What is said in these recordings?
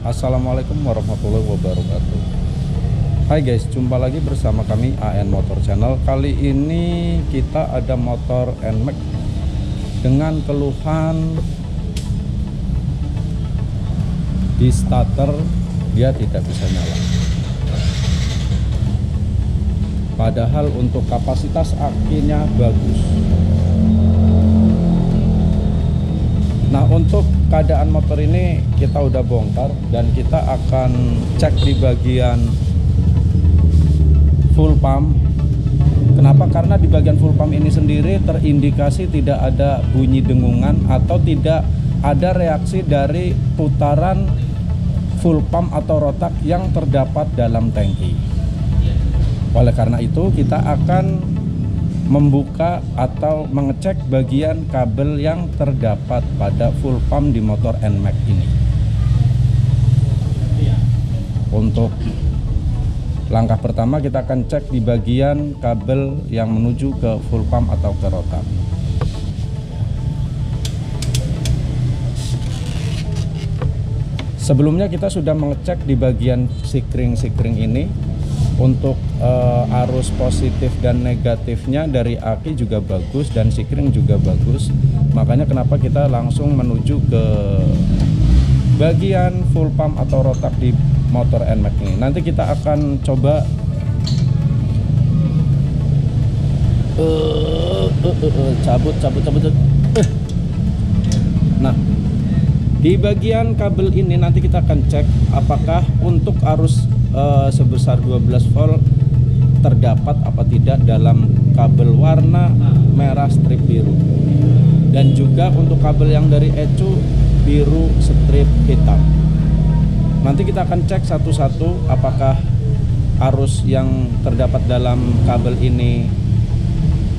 Assalamualaikum warahmatullahi wabarakatuh. Hai guys, jumpa lagi bersama kami AN Motor Channel. Kali ini kita ada motor NMAX dengan keluhan di starter dia tidak bisa nyala. Padahal untuk kapasitas akinya bagus. Nah, untuk keadaan motor ini kita udah bongkar dan kita akan cek di bagian full pump. Kenapa? Karena di bagian full pump ini sendiri terindikasi tidak ada bunyi dengungan atau tidak ada reaksi dari putaran full pump atau rotak yang terdapat dalam tangki. Oleh karena itu kita akan membuka atau mengecek bagian kabel yang terdapat pada full pump di motor NMAX ini. Untuk langkah pertama kita akan cek di bagian kabel yang menuju ke full pump atau ke rotak. Sebelumnya kita sudah mengecek di bagian sikring ini. Untuk arus positif dan negatifnya dari aki juga bagus dan sikring juga bagus. Makanya kenapa kita langsung menuju ke bagian full pump atau rotak di motor NMAX ini. Nanti kita akan coba cabut. Nah, di bagian kabel ini nanti kita akan cek apakah untuk arus sebesar 12 volt terdapat apa tidak dalam kabel warna merah strip biru, dan juga untuk kabel yang dari ECU biru strip hitam. Nanti kita akan cek satu-satu apakah arus yang terdapat dalam kabel ini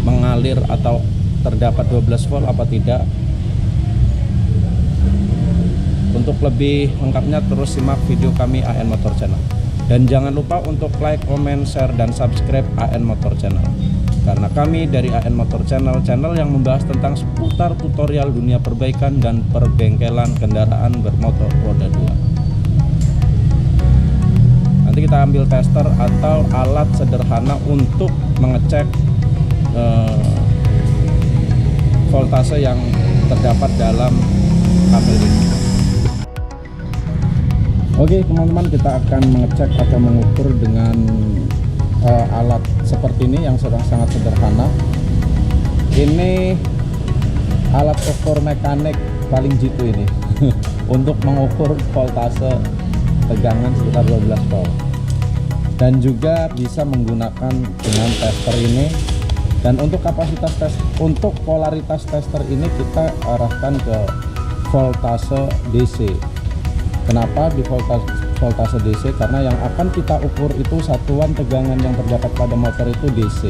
mengalir atau terdapat 12 volt apa tidak. Untuk lebih lengkapnya terus simak video kami AN Motor Channel. Dan jangan lupa untuk like, comment, share, dan subscribe AN Motor Channel. Karena kami dari AN Motor Channel, channel yang membahas tentang seputar tutorial dunia perbaikan dan perbengkelan kendaraan bermotor roda 2. Nanti kita ambil tester atau alat sederhana untuk mengecek voltase yang terdapat dalam kabel ini. Oke teman-teman, kita akan mengecek atau mengukur dengan alat seperti ini yang sangat sederhana. Ini alat ukur mekanik paling jitu ini untuk mengukur voltase tegangan sekitar 12 volt, dan juga bisa menggunakan dengan tester ini. Dan untuk kapasitas tes, untuk polaritas tester ini kita arahkan ke voltase DC. Kenapa di voltase DC? Karena yang akan kita ukur itu satuan tegangan yang terdapat pada motor itu DC.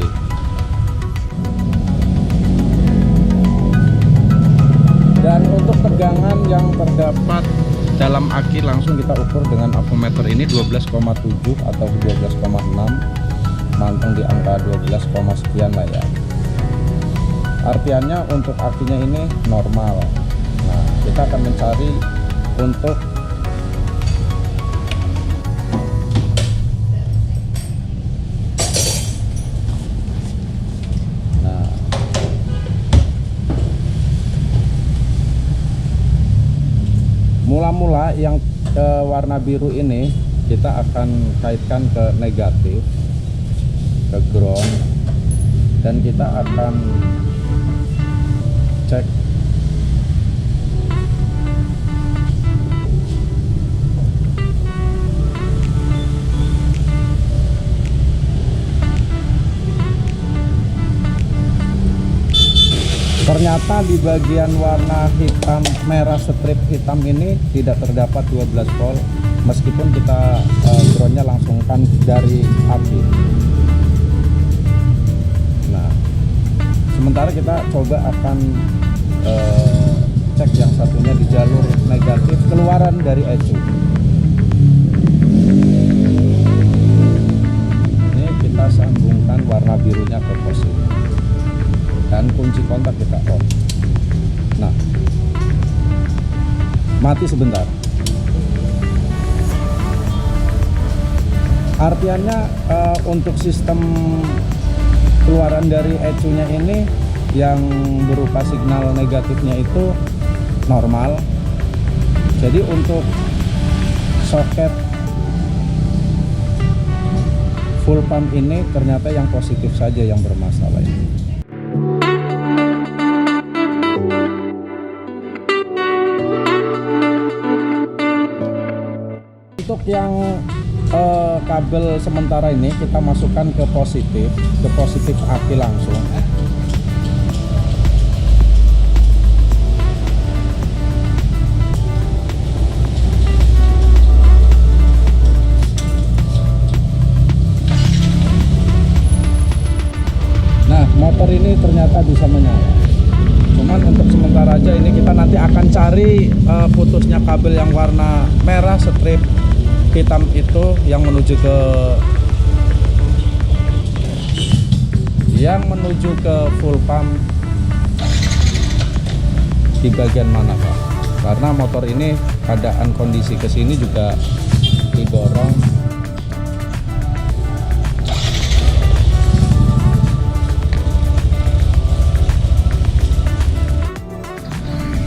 Dan untuk tegangan yang terdapat dalam aki langsung kita ukur dengan avometer ini 12,7 atau 12,6, manteng di angka 12, sekian lah ya. Artiannya untuk akinya ini normal. Nah, kita akan mencari untuk mula-mula yang warna biru ini kita akan kaitkan ke negatif, ke ground, dan kita akan cek ternyata di bagian warna hitam merah strip hitam ini tidak terdapat 12 volt meskipun kita groundnya langsungkan dari aki. Nah, sementara kita coba akan cek yang satunya di jalur negatif keluaran dari ECU. Ini kita sambungkan warna birunya ke posisi dan kunci kontak kita on. mati sebentar. Artiannya untuk sistem keluaran dari ECU-nya ini yang berupa signal negatifnya itu normal. Jadi untuk soket full pump ini ternyata yang positif saja yang bermasalah ini. Untuk yang kabel sementara ini kita masukkan ke positif aki langsung. Nah, motor ini ternyata bisa menyala. Cuman untuk sementara aja ini kita nanti akan cari putusnya kabel yang warna merah strip hitam itu yang menuju ke full pump di bagian mana, Pak? Karena motor ini keadaan kondisi kesini juga didorong.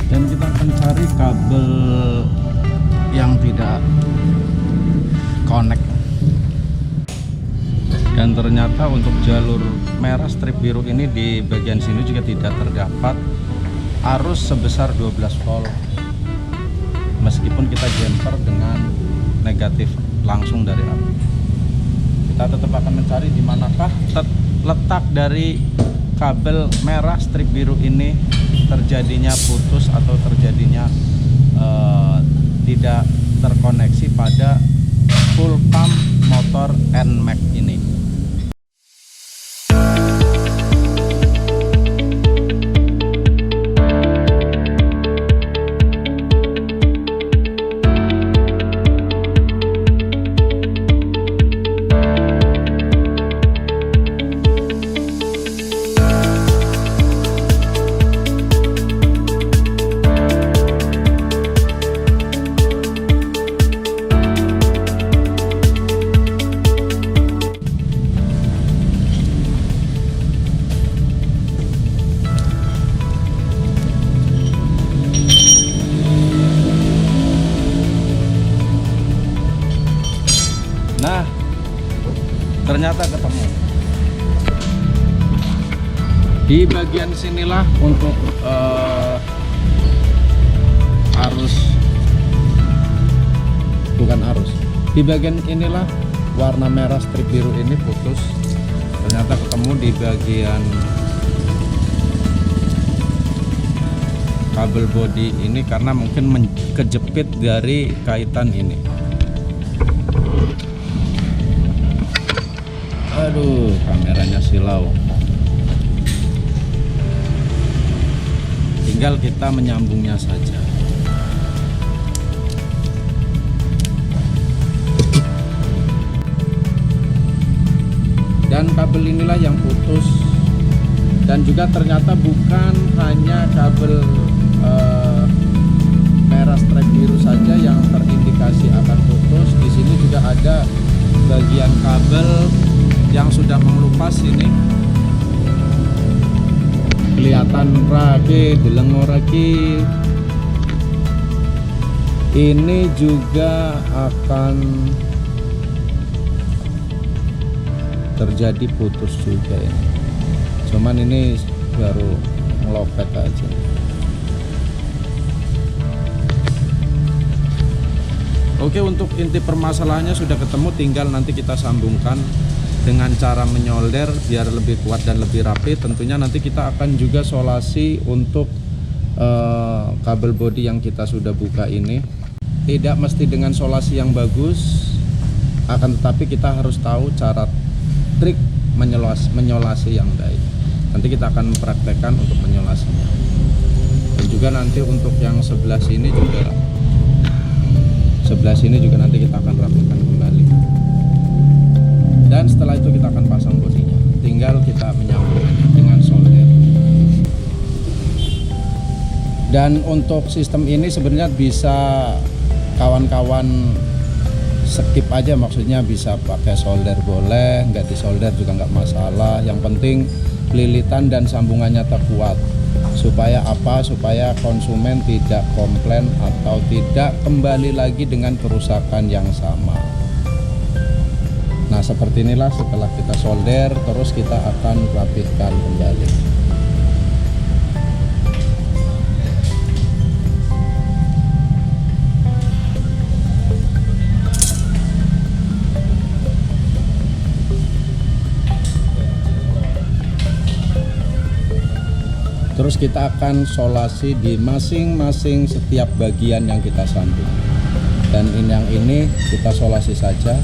Dan kita akan cari kabel yang tidak connect. Dan ternyata untuk jalur merah strip biru ini di bagian sini juga tidak terdapat arus sebesar 12 volt, meskipun kita jumper dengan negatif langsung dari api. Kita tetap akan mencari di manakah letak dari kabel merah strip biru ini terjadinya putus atau terjadinya tidak terkoneksi pada full pump motor NMAX ini. Nah, ternyata ketemu. Di bagian sinilah untuk di bagian inilah warna merah strip biru ini putus. Ternyata ketemu di bagian kabel bodi ini karena mungkin kejepit dari kaitan ini. Aduh, kameranya silau. Tinggal kita menyambungnya saja. Dan kabel inilah yang putus. Dan juga ternyata bukan hanya kabel merah strip biru saja yang terindikasi akan putus. Di sini juga ada bagian kabel yang sudah mengelupas ini, kelihatan rage delengoraki. Ini juga akan terjadi putus juga ini. Cuman ini baru ngelopet aja. Oke, untuk inti permasalahannya sudah ketemu, tinggal nanti kita sambungkan dengan cara menyolder biar lebih kuat dan lebih rapi. Tentunya nanti kita akan juga solasi untuk kabel bodi yang kita sudah buka ini. Tidak mesti dengan solasi yang bagus, akan tetapi kita harus tahu cara trik menyolasi yang baik. Nanti kita akan mempraktekkan untuk menyolasinya. Dan juga nanti untuk yang sebelah sini juga nanti kita akan rapikan kembali. Dan setelah itu kita akan pasang bodinya. Tinggal kita menyambungkannya dengan solder. Dan untuk sistem ini sebenarnya bisa kawan-kawan skip aja, maksudnya bisa pakai solder boleh, nggak disolder juga nggak masalah. Yang penting lilitan dan sambungannya terkuat. Supaya apa? Supaya konsumen tidak komplain atau tidak kembali lagi dengan kerusakan yang sama. Nah, seperti inilah setelah kita solder, terus kita akan rapihkan kembali. Terus kita akan solasi di masing-masing setiap bagian yang kita sambung. Dan yang ini kita solasi saja.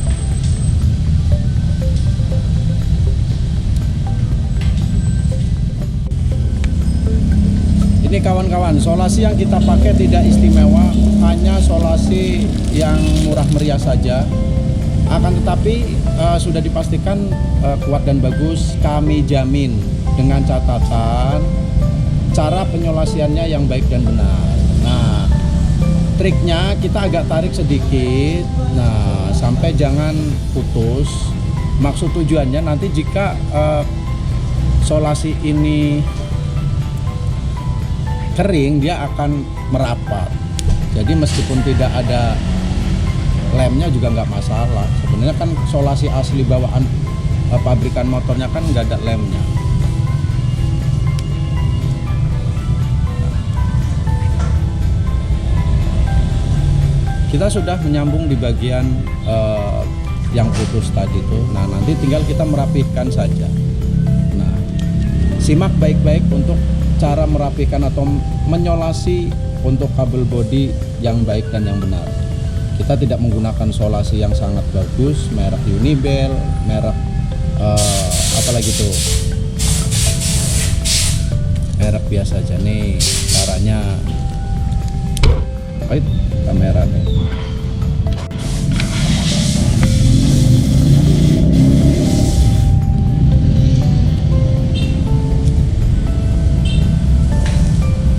Ini kawan-kawan, solasi yang kita pakai tidak istimewa, hanya solasi yang murah meriah saja. Akan tetapi sudah dipastikan kuat dan bagus, kami jamin dengan catatan cara penyolasiannya yang baik dan benar. Nah, triknya kita agak tarik sedikit, nah sampai jangan putus. Maksud tujuannya nanti jika solasi ini kering, dia akan merapat. Jadi meskipun tidak ada lemnya juga nggak masalah. Sebenarnya kan solasi asli bawaan pabrikan motornya kan nggak ada lemnya. Kita sudah menyambung di bagian yang putus tadi tuh. Nah, nanti tinggal kita merapihkan saja. Nah, simak baik-baik untuk cara merapihkan atau menyolasi untuk kabel bodi yang baik dan yang benar. Kita tidak menggunakan solasi yang sangat bagus, merek Unibel, merek apalagi tuh, merek biasa aja nih. Caranya kamera nih.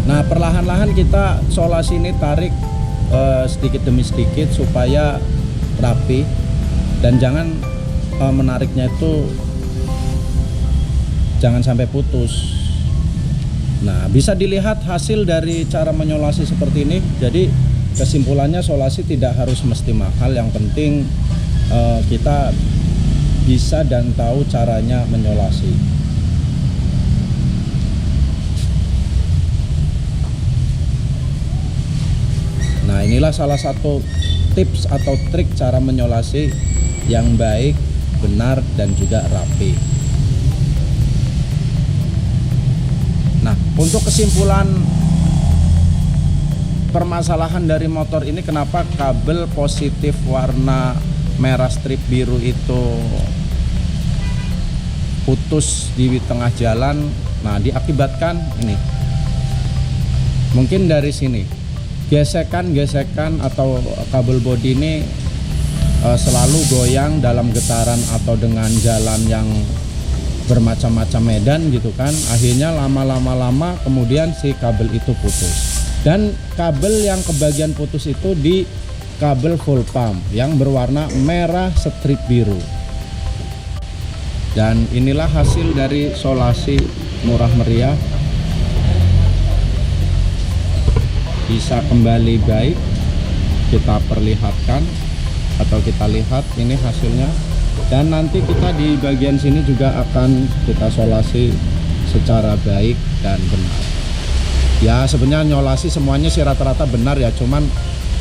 Nah, perlahan-lahan kita solasi ini tarik sedikit demi sedikit supaya rapi, dan jangan menariknya itu jangan sampai putus. Nah, bisa dilihat hasil dari cara menyolasi seperti ini. Jadi kesimpulannya, solasi tidak harus mesti mahal, yang penting kita bisa dan tahu caranya menyolasi. Nah, inilah salah satu tips atau trik cara menyolasi yang baik, benar, dan juga rapi. Nah, untuk kesimpulan permasalahan dari motor ini, kenapa kabel positif warna merah strip biru itu putus di tengah jalan. Nah, diakibatkan ini mungkin dari sini gesekan atau kabel bodi ini selalu goyang dalam getaran atau dengan jalan yang bermacam-macam medan gitu kan. Akhirnya lama kemudian si kabel itu putus. Dan kabel yang kebagian putus itu di kabel full pump yang berwarna merah strip biru. Dan inilah hasil dari solasi murah meriah. Bisa kembali baik, kita perlihatkan atau kita lihat ini hasilnya. Dan nanti kita di bagian sini juga akan kita solasi secara baik dan benar. Ya, sebenarnya nyolasi semuanya sih rata-rata benar ya, cuman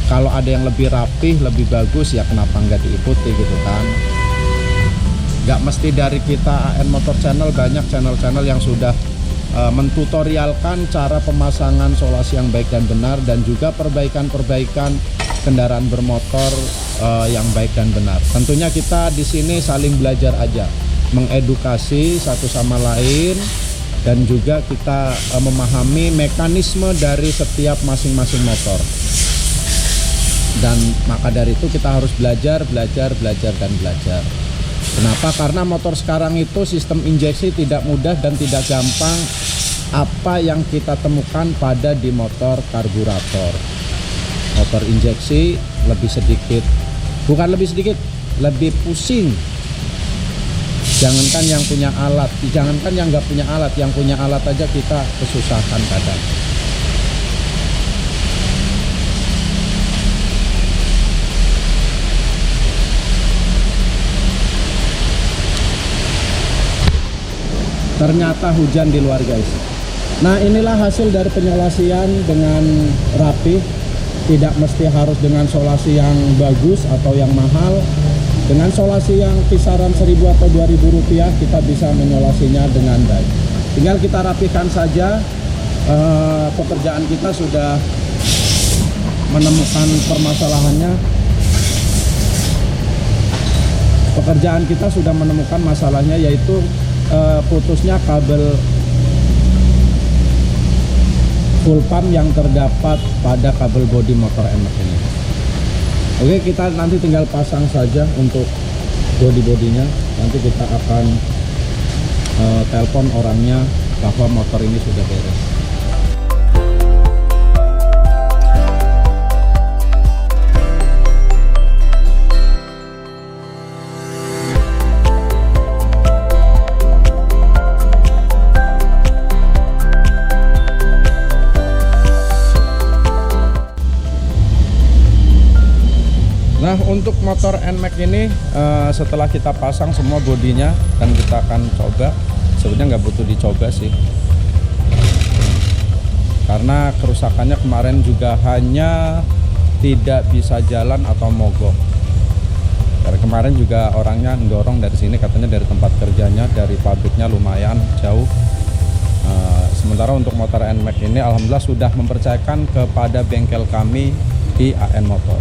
kalau ada yang lebih rapih, lebih bagus, ya kenapa nggak diikuti gitu kan. Nggak mesti dari kita AN Motor Channel, banyak channel-channel yang sudah mentutorialkan cara pemasangan solasi yang baik dan benar, dan juga perbaikan-perbaikan kendaraan bermotor yang baik dan benar. Tentunya kita di sini saling belajar aja, mengedukasi satu sama lain, dan juga kita memahami mekanisme dari setiap masing-masing motor. Dan maka dari itu kita harus belajar. Kenapa? Karena motor sekarang itu sistem injeksi tidak mudah dan tidak gampang apa yang kita temukan pada di motor karburator. Motor injeksi lebih sedikit, bukan lebih sedikit, lebih pusing. Jangankan yang punya alat, jangankan yang nggak punya alat, yang punya alat aja kita kesusahan kadang. Ternyata hujan di luar, guys. Nah, inilah hasil dari penyolasian dengan rapi. Tidak mesti harus dengan solasi yang bagus atau yang mahal. Dengan solasi yang kisaran 1.000 atau 2.000 rupiah kita bisa menyolasinya dengan baik. Tinggal kita rapikan saja. Pekerjaan kita sudah menemukan permasalahannya. Pekerjaan kita sudah menemukan masalahnya, yaitu putusnya kabel full pump yang terdapat pada kabel bodi motor NMAX ini. Oke, kita nanti tinggal pasang saja untuk bodi-bodinya. Nanti kita akan telepon orangnya bahwa motor ini sudah beres. Nah, untuk motor NMAX ini setelah kita pasang semua bodinya dan kita akan coba, sebenarnya nggak butuh dicoba sih, karena kerusakannya kemarin juga hanya tidak bisa jalan atau mogok. Dari kemarin juga orangnya mendorong dari sini, katanya dari tempat kerjanya, dari pabriknya lumayan jauh. Sementara untuk motor NMAX ini alhamdulillah sudah mempercayakan kepada bengkel kami di AN Motor.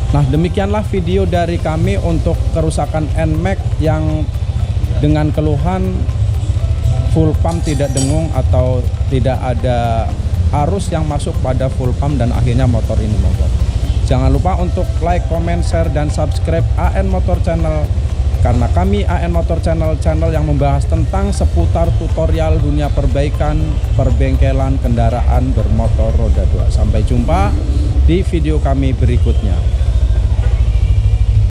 Nah, demikianlah video dari kami untuk kerusakan NMAX yang dengan keluhan full pump tidak dengung atau tidak ada arus yang masuk pada full pump dan akhirnya motor ini mogok. Jangan lupa untuk like, comment, share, dan subscribe AN Motor Channel, karena kami AN Motor Channel yang membahas tentang seputar tutorial dunia perbaikan perbengkelan kendaraan bermotor roda 2. Sampai jumpa di video kami berikutnya.